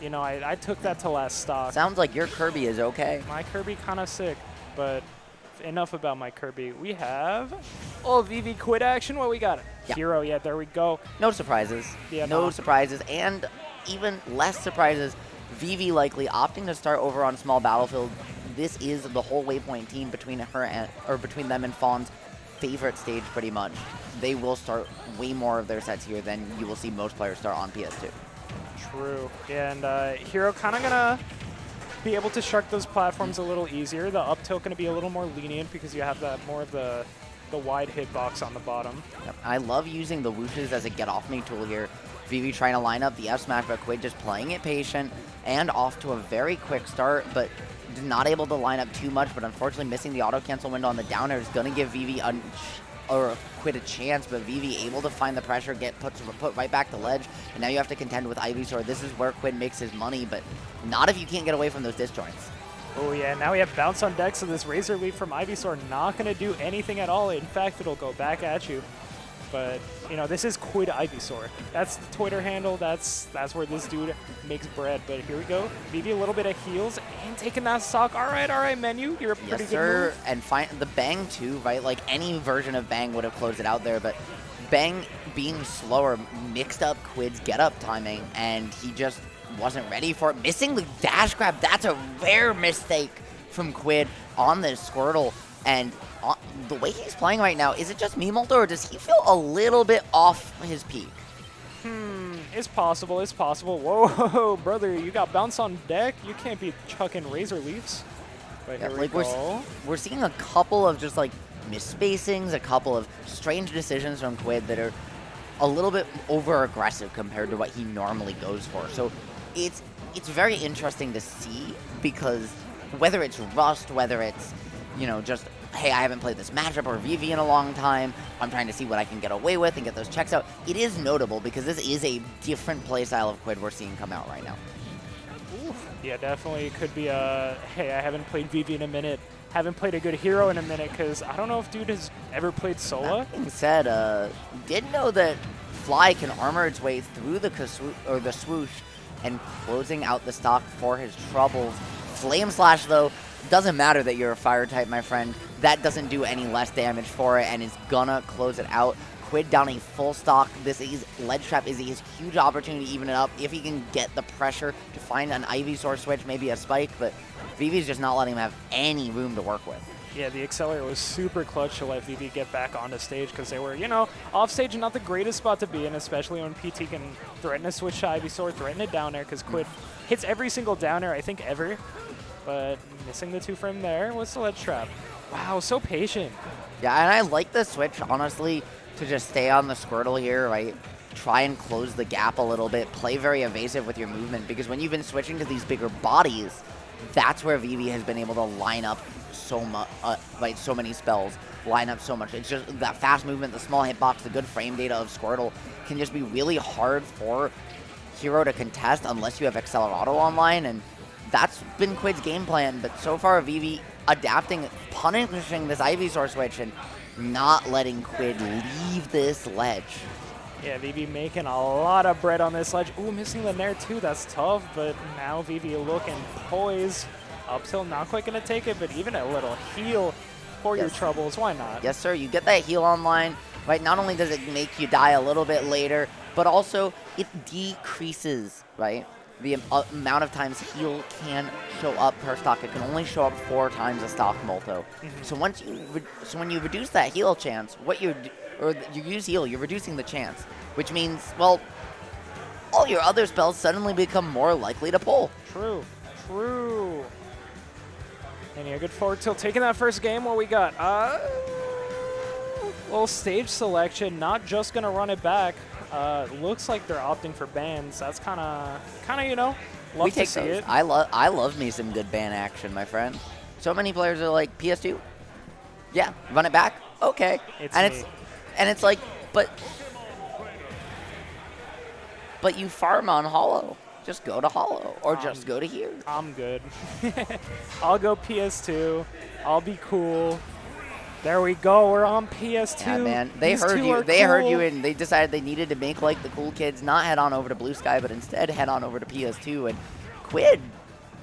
you know, I took that to last stock. Sounds like your Kirby is okay. My Kirby kind of sick, but enough about my Kirby. We have, oh, Vivi Quidd action. What we got? Yeah. Hero, yeah, there we go. No surprises. Yeah, no no. surprises. And even less surprises, Vivi likely opting to start over on small battlefield. This is the whole Waypoint team between her and, or between them and Fawn's favorite stage pretty much. They will start way more of their sets here than you will see most players start on PS2. True. And Hero kind of going to be able to shark those platforms a little easier. The up tilt going to be a little more lenient because you have that more of the wide hitbox on the bottom. Yep. I love using the whooshes as a get-off-me tool here. Vivi trying to line up the F smash, but Quidd just playing it patient and off to a very quick start, but not able to line up too much, but unfortunately missing the auto-cancel window on the down air is going to give Vivi or Quidd a chance, but Vivi able to find the pressure, get put right back to ledge, and now you have to contend with Ivysaur. This is where Quidd makes his money, but not if you can't get away from those disjoints. Oh yeah, now we have bounce on deck, so this Razor Leaf from Ivysaur not going to do anything at all. In fact, it'll go back at you. But, you know, this is Quidd Ivysaur. That's the Twitter handle. That's where this dude makes bread. But here we go. Vivi a little bit of heals and taking that stock. All right, Menu. You're a pretty good move. And the Bang too, right? Like any version of Bang would have closed it out there, but Bang being slower mixed up Quidd's get-up timing, and he just wasn't ready for it. Missing the dash grab, that's a rare mistake from Quidd on this Squirtle. And the way he's playing right now, is it just me, Molto, or does he feel a little bit off his peak? It's possible, it's possible. Whoa, brother, you got bounce on deck? You can't be chucking Razor Leafs. But Yeah, here like we go. we're seeing a couple of just like misspacings, a couple of strange decisions from Quidd that are a little bit over-aggressive compared to what he normally goes for. So it's very interesting to see, because whether it's rust, whether it's, you know, just, hey, I haven't played this matchup or Vivi in a long time, I'm trying to see what I can get away with and get those checks out. It is notable because this is a different playstyle of Quidd we're seeing come out right now. Oof. Yeah, definitely could be a, hey, I haven't played Vivi in a minute. Haven't played a good hero in a minute, because I don't know if dude has ever played Sola. That being said, did know that Fly can armor its way through the swoosh and closing out the stock for his troubles. Flame Slash, though, doesn't matter that you're a fire type, my friend. That doesn't do any less damage for it and is gonna close it out. Quidd down a full stock. This is ledge trap is his huge opportunity to even it up if he can get the pressure to find an Ivysaur switch, maybe a spike, but Vivi's just not letting him have any room to work with. Yeah, the Accelerator was super clutch to let Vivi get back onto stage, because they were, you know, off stage not the greatest spot to be in, especially when PT can threaten to switch to Ivysaur, threaten it down air, because Quidd hits every single down air, I think, ever. But missing the 2-frame there was the ledge trap. Wow, so patient. Yeah, and I like the switch, honestly, to just stay on the Squirtle here, right? Try and close the gap a little bit. Play very evasive with your movement, because when you've been switching to these bigger bodies, that's where Vivi has been able to line up so much, like so many spells, line up so much. It's just that fast movement, the small hitbox, the good frame data of Squirtle can just be really hard for Hero to contest unless you have Accelerado online, and that's been Quidd's game plan, but so far Vivi adapting, punishing this Ivysaur switch and not letting Quidd leave this ledge. Yeah, Vivi making a lot of bread on this ledge. Ooh, missing the Nair too, that's tough, but now Vivi looking poised. Up tilt, not quite going to take it, but even a little heal for your troubles, why not? Yes, sir, you get that heal online, right? Not only does it make you die a little bit later, but also it decreases, right, the amount of times heal can show up per stock. It can only show up 4 times a stock, Molto. So when you reduce that heal chance, you use heal, you're reducing the chance, which means, well, all your other spells suddenly become more likely to pull. True. And yeah, good forward tilt. Taking that first game, what we got? Little stage selection, not just gonna run it back. Looks like they're opting for bans. That's kind of, you know, love to see it. I love me some good ban action, my friend. So many players are like, PS2? Yeah, run it back? Okay. It's like, but you farm on Hollow. Just go to Hollow, or just go to here. I'm good. I'll go PS2. I'll be cool. There we go. We're on PS2. Yeah, man. They These heard two you. are They heard cool. you, and they decided they needed to make like the cool kids, not head on over to Blue Sky, but instead head on over to PS2. And Quidd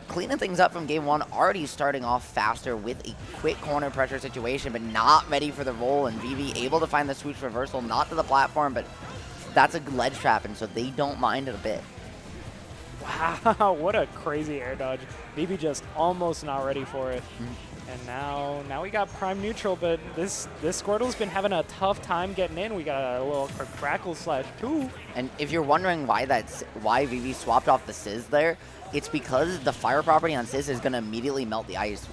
cleaning things up from game one, already starting off faster with a quick corner pressure situation, but not ready for the roll. And Vivi able to find the swoosh reversal, not to the platform, but that's a ledge trap, and so they don't mind it a bit. Wow, what a crazy air dodge. Vivi just almost not ready for it. And now we got prime neutral, but this Squirtle's been having a tough time getting in. We got a little crackle /2. And if you're wondering why Vivi swapped off the Sizz there, it's because the fire property on Sizz is going to immediately melt the ice,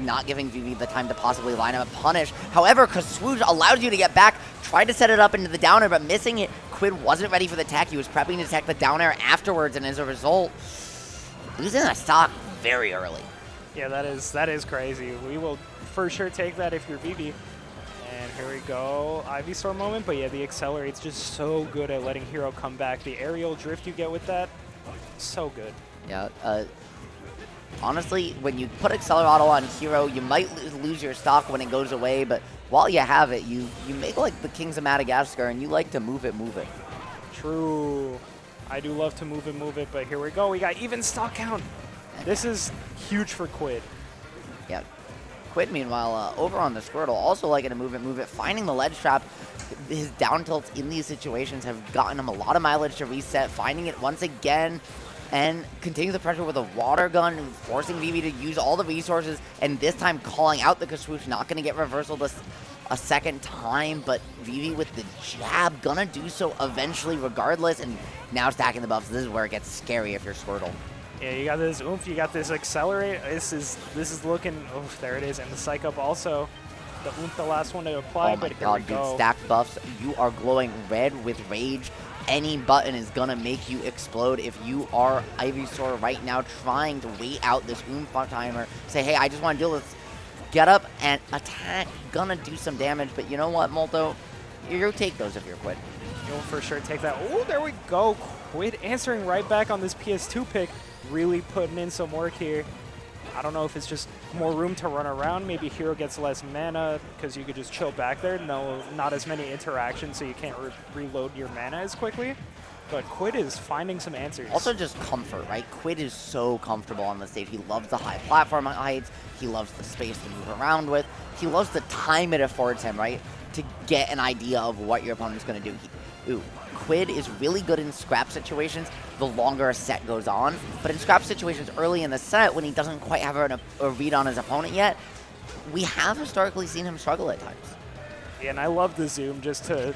not giving Vivi the time to possibly line up and punish. However, because Swoosh allows you to get back, tried to set it up into the down air, but missing it. Quidd wasn't ready for the tech. He was prepping to tech the down air afterwards, and as a result, losing a stock very early. Yeah, that is crazy. We will for sure take that if you're Vivi. And here we go, Ivysaur moment. But yeah, the Accelerate's just so good at letting Hero come back. The aerial drift you get with that, so good. Yeah, honestly, when you put Accelerado on Hero, you might lose your stock when it goes away, but while you have it, you make like the Kings of Madagascar, and you like to move it. True. I do love to move it, but here we go. We got even stock count. This is huge for Quidd. Yeah. Quidd, meanwhile, over on the Squirtle, also liking to move it, finding the ledge trap. His down tilts in these situations have gotten him a lot of mileage to reset, finding it once again, and continue the pressure with a water gun, forcing Vivi to use all the resources, and this time calling out the Kaswoosh, not going to get reversal a second time, but Vivi with the jab, gonna do so eventually regardless, and now stacking the buffs. This is where it gets scary if you're Squirtle. Yeah, you got this oomph, you got this accelerate. This is looking, oh, there it is, and the psych up also. The oomph, the last one to apply, Oh my but god, here we go. dude, stacked buffs. You are glowing red with rage. Any button is gonna make you explode if you are Ivysaur right now trying to wait out this oomph timer. Say, hey, I just want to deal with this. Get up and attack. Gonna do some damage, but you know what, Molto? You'll take those if you're Quidd. You'll for sure take that. Oh, there we go. Quidd answering right back on this PS2 pick. Really putting in some work here. I don't know if it's just more room to run around. Maybe Hero gets less mana because you could just chill back there. No, not as many interactions, so you can't reload your mana as quickly. But Quidd is finding some answers. Also just comfort, right? Quidd is so comfortable on the stage. He loves the high platform heights. He loves the space to move around with. He loves the time it affords him, right? To get an idea of what your opponent's going to do. Quidd is really good in scrap situations the longer a set goes on. But in scrap situations early in the set, when he doesn't quite have a read on his opponent yet, we have historically seen him struggle at times. Yeah, and I love the zoom just to,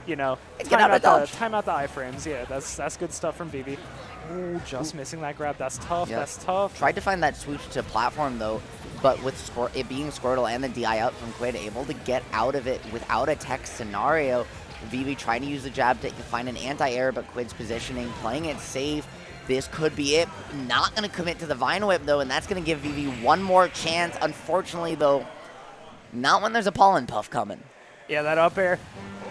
you know, Get out of dodge. time out the iframes. Yeah, that's good stuff from Vivi. Ooh, just missing that grab. That's tough. Yep. That's tough. Tried to find that swoosh to platform, though, but with it being Squirtle and the DI out from Quidd, able to get out of it without a tech scenario. Vivi trying to use the jab to find an anti-air, but Quidd's positioning, playing it safe. This could be it. Not going to commit to the Vine Whip, though, and that's going to give Vivi one more chance. Unfortunately, though, not when there's a Pollen Puff coming. Yeah, that up air,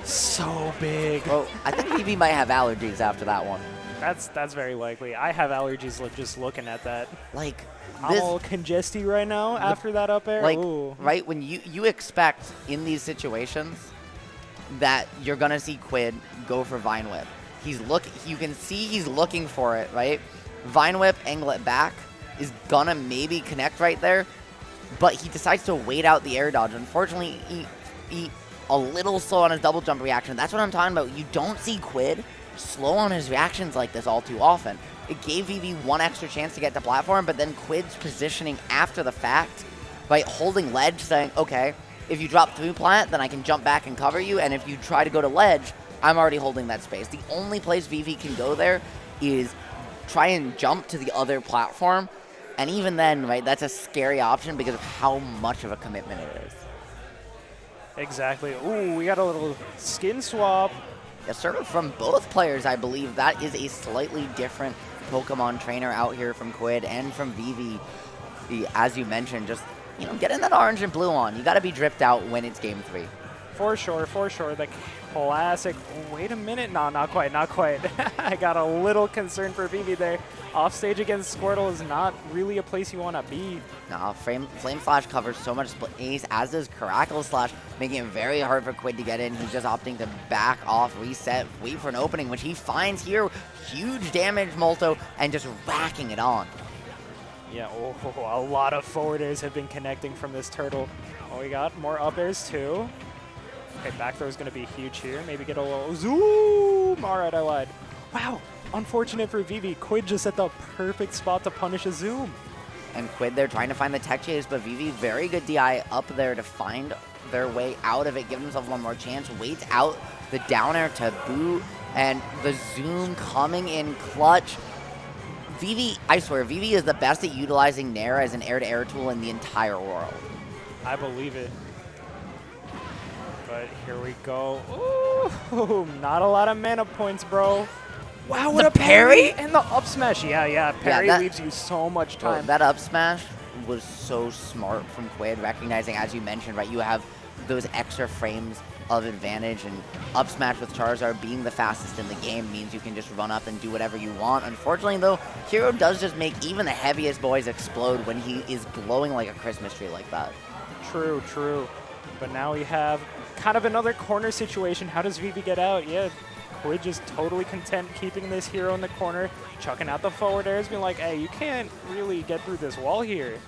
so big. Well, I think Vivi might have allergies after that one. That's very likely. I have allergies just looking at that. Like, I'm all congesty right now after that up air. Like, ooh. right, when you expect in these situations that you're going to see Quidd go for Vine Whip. You can see he's looking for it, right? Vine Whip, angle it back, is going to maybe connect right there, but he decides to wait out the air dodge. Unfortunately, he a little slow on his double jump reaction. That's what I'm talking about. You don't see Quidd slow on his reactions like this all too often. It gave Vivi one extra chance to get to platform, but then Quidd's positioning after the fact, right, holding ledge, saying, okay, if you drop through plant, then I can jump back and cover you, and if you try to go to ledge, I'm already holding that space. The only place Vivi can go there is try and jump to the other platform, and even then, right, that's a scary option because of how much of a commitment it is. Exactly. Ooh, we got a little skin swap. Yes, sir. From both players, I believe that is a slightly different Pokemon trainer out here from Quidd and from Vivi. As you mentioned, just, getting that orange and blue on. You got to be dripped out when it's game 3. For sure. Classic. Wait a minute. No, not quite, not quite. I got a little concerned for Vivi there. Offstage against Squirtle is not really a place you want to be. No, Flame Slash covers so much space, as does Caracal Slash, making it very hard for Quidd to get in. He's just opting to back off, reset, wait for an opening, which he finds here. Huge damage, Molto, and just racking it on. Yeah, a lot of forwarders have been connecting from this turtle. Oh, we got more up airs too. Okay, back throw is going to be huge here. Maybe get a little zoom. All right, I lied. Wow, unfortunate for Vivi. Quidd just at the perfect spot to punish a zoom. And Quidd, they're trying to find the tech chase, but Vivi, very good DI up there to find their way out of it, give themselves one more chance, waits out the down air to boot, and the zoom coming in clutch. Vivi, I swear, Vivi is the best at utilizing Nair as an air-to-air tool in the entire world. I believe it. But here we go. Ooh, not a lot of mana points, bro. Wow, what the a parry? And the up smash. Yeah, parry that leaves you so much time. That up smash was so smart from Quidd, recognizing, as you mentioned, right, you have those extra frames of advantage, and up smash with Charizard being the fastest in the game means you can just run up and do whatever you want. Unfortunately, though, Hero does just make even the heaviest boys explode when he is glowing like a Christmas tree like that. True, true. But now we have kind of another corner situation. How does Vivi get out? Yeah, Quidd just totally content keeping this hero in the corner, chucking out the forward airs, being like, hey, you can't really get through this wall here.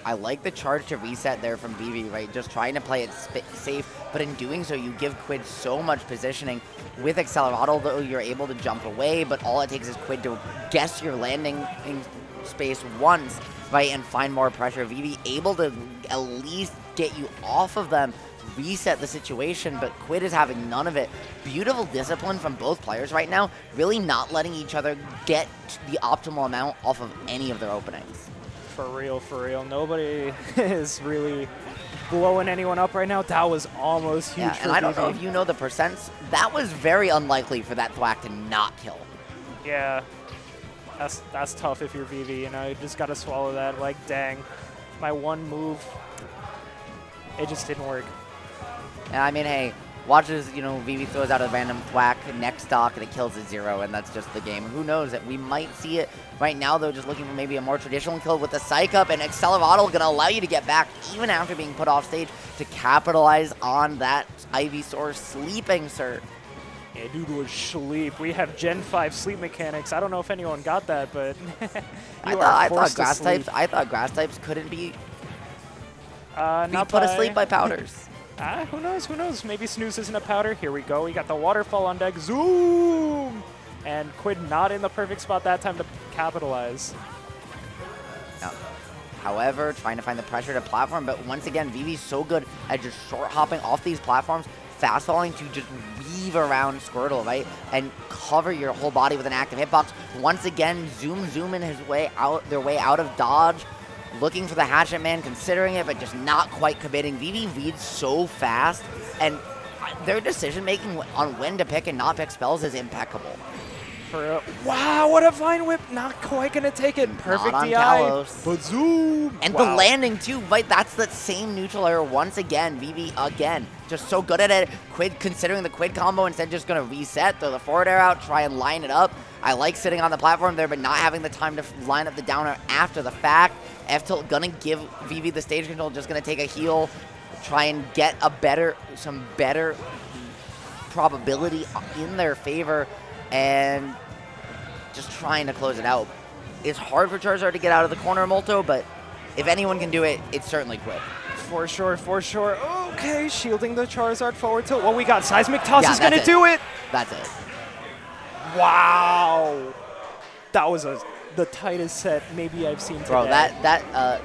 I like the charge to reset there from Vivi, right? Just trying to play it safe, but in doing so, you give Quidd so much positioning. With Accelerato, though, you're able to jump away, but all it takes is Quidd to guess your landing in space once, right, and find more pressure. Vivi able to at least get you off of them, reset the situation, but Quidd is having none of it. Beautiful discipline from both players right now, really not letting each other get the optimal amount off of any of their openings. For real, for real. Nobody is really blowing anyone up right now. That was almost huge for and I don't Vivi. know if you know the percents. That was very unlikely for that thwack to not kill. Yeah, that's tough if you're Vivi, you know, you just gotta swallow that. Like, dang, my one move, it just didn't work. And I mean, hey, watches, you know, Vivi throws out a random thwack, next stock, and it kills a 0, and that's just the game. Who knows that we might see it right now, though, just looking for maybe a more traditional kill with the Psych Up, and Accelerato going to allow you to get back even after being put off stage to capitalize on that Ivysaur sleeping, sir. Yeah, dude was sleep. We have Gen 5 sleep mechanics. I don't know if anyone got that, but I thought grass types couldn't be put asleep by powders. Who knows? Who knows? Maybe Snooze isn't a powder. Here we go. We got the waterfall on deck. Zoom! And Quidd not in the perfect spot that time to capitalize. No. However, trying to find the pressure to platform, but once again, Vivi's so good at just short hopping off these platforms, fast falling to just weave around Squirtle, right? And cover your whole body with an active hitbox. Once again, zoom in their way out of dodge. Looking for the Hatchet Man, considering it, but just not quite committing. Vivi reads so fast, and their decision-making on when to pick and not pick spells is impeccable. Wow, what a Vine Whip! Not quite gonna take it. Perfect not on DI, Kalos. but zoom! And wow. the landing, too, right? That's that same neutral error once again. Vivi, again, just so good at it. Quidd, considering the Quidd combo, instead just gonna reset, throw the forward air out, try and line it up. I like sitting on the platform there, but not having the time to line up the downer after the fact. F-Tilt gonna give Vivi the stage control, just gonna take a heal, try and get some better probability in their favor, and just trying to close it out. It's hard for Charizard to get out of the corner, Molto, but if anyone can do it, it's certainly Quidd. For sure, for sure. Okay, shielding the Charizard forward tilt. Well, we got Seismic Toss is gonna it. do it! That's it. Wow! That was the tightest set maybe I've seen today. Bro, that